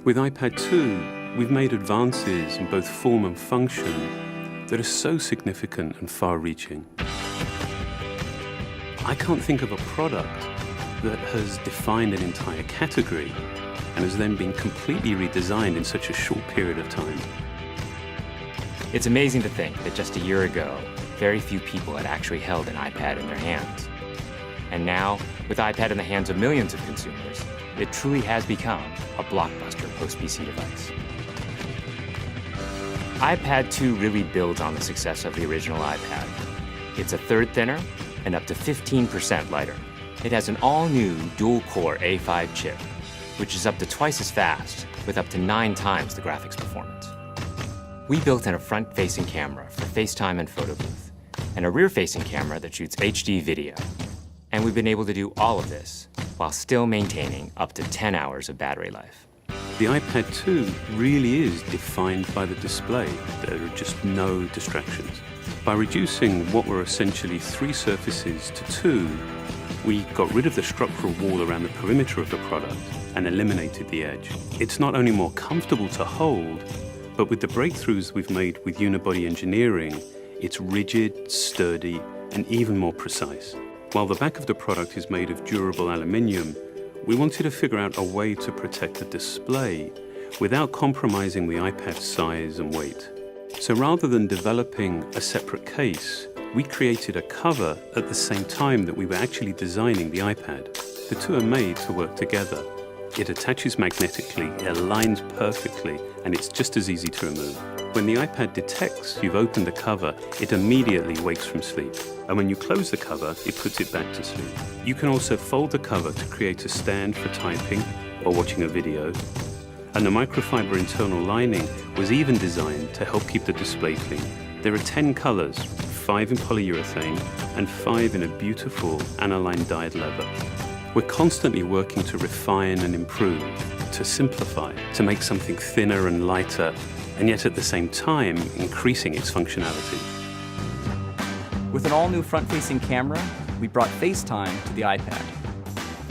With iPad 2, we've made advances in both form and function that are so significant and far-reaching. I can't think of a product that has defined an entire category and has then been completely redesigned in such a short period of time. It's amazing to think that just a year ago, very few people had actually held an iPad in their hands. And now, with iPad in the hands of millions of consumers, it truly has become a blockbuster post-PC device. iPad 2 really builds on the success of the original iPad. It's a third thinner and up to 15% lighter. It has an all-new dual-core A5 chip, which is up to twice as fast, with up to 9 times the graphics performance. We built in a front-facing camera for FaceTime and photo booth, and a rear-facing camera that shoots HD video. And we've been able to do all of this while still maintaining up to 10 hours of battery life. The iPad 2 really is defined by the display. There are just no distractions. By reducing what were essentially 3 surfaces to 2, we got rid of the structural wall around the perimeter of the product and eliminated the edge. It's not only more comfortable to hold, but with the breakthroughs we've made with unibody engineering, it's rigid, sturdy, and even more precise. While the back of the product is made of durable aluminium, we wanted to figure out a way to protect the display without compromising the iPad's size and weight. So rather than developing a separate case, we created a cover at the same time that we were actually designing the iPad. The two are made to work together. It attaches magnetically, it aligns perfectly, and it's just as easy to remove. When the iPad detects you've opened the cover, it immediately wakes from sleep. And when you close the cover, it puts it back to sleep. You can also fold the cover to create a stand for typing or watching a video. And the microfiber internal lining was even designed to help keep the display clean. There are 10 colors, 5 in polyurethane and 5 in a beautiful aniline dyed leather. We're constantly working to refine and improve, to simplify, to make something thinner and lighter, and yet at the same time, increasing its functionality. With an all-new front-facing camera, we brought FaceTime to the iPad.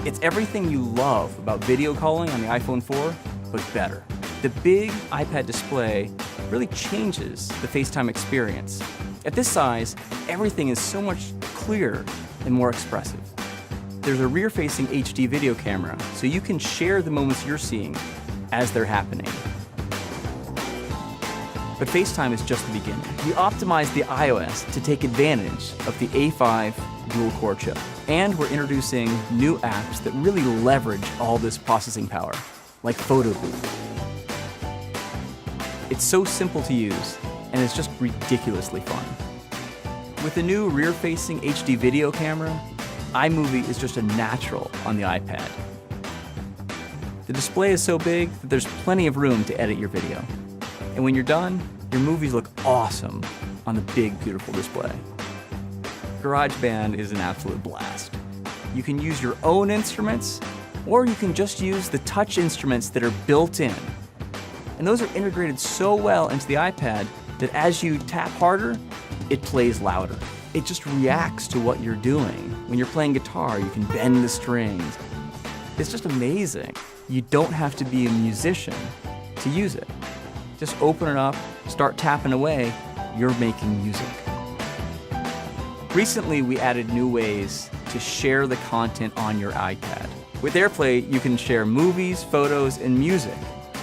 It's everything you love about video calling on the iPhone 4, but better. The big iPad display really changes the FaceTime experience. At this size, everything is so much clearer and more expressive. There's a rear-facing HD video camera, so you can share the moments you're seeing as they're happening. But FaceTime is just the beginning. We optimized the iOS to take advantage of the A5 dual-core chip. And we're introducing new apps that really leverage all this processing power, like Photo Booth. It's so simple to use, and it's just ridiculously fun. With the new rear-facing HD video camera, iMovie is just a natural on the iPad. The display is so big that there's plenty of room to edit your video. And when you're done, your movies look awesome on the big, beautiful display. GarageBand is an absolute blast. You can use your own instruments, or you can just use the touch instruments that are built in. And those are integrated so well into the iPad that as you tap harder, it plays louder. It just reacts to what you're doing. When you're playing guitar, you can bend the strings. It's just amazing. You don't have to be a musician to use it. Just open it up, start tapping away, you're making music. Recently, we added new ways to share the content on your iPad. With AirPlay, you can share movies, photos, and music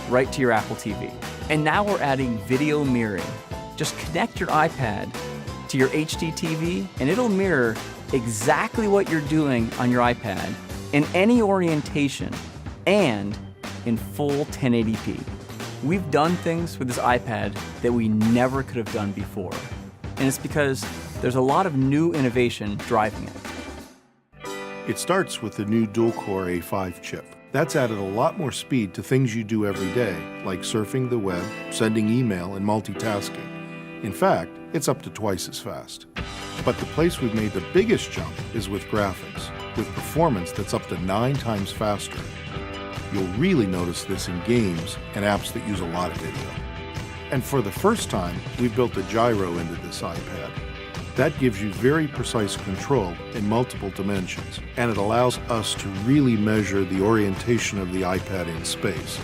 right to your Apple TV. And now we're adding video mirroring. Just connect your iPad to your HD TV, and it'll mirror exactly what you're doing on your iPad in any orientation and in full 1080p. We've done things with this iPad that we never could have done before. And it's because there's a lot of new innovation driving it. It starts with the new dual-core A5 chip. That's added a lot more speed to things you do every day, like surfing the web, sending email, and multitasking. In fact, it's up to twice as fast. But the place we've made the biggest jump is with graphics, with performance that's up to 9 times faster. You'll really notice this in games and apps that use a lot of video. And for the first time, we've built a gyro into this iPad. That gives you very precise control in multiple dimensions, and it allows us to really measure the orientation of the iPad in space.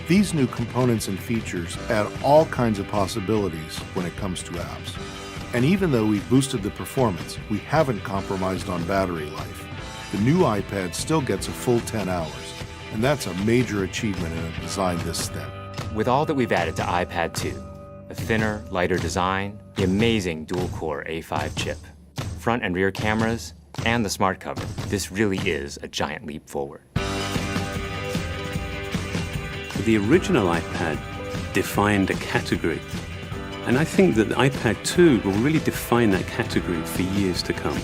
These new components and features add all kinds of possibilities when it comes to apps. And even though we've boosted the performance, we haven't compromised on battery life. The new iPad still gets a full 10 hours, and that's a major achievement in a design this thin. With all that we've added to iPad2, a thinner, lighter design, the amazing dual-core A5 chip, front and rear cameras, and the smart cover, this really is a giant leap forward. The original iPad defined a category, and I think that the iPad 2 will really define that category for years to come.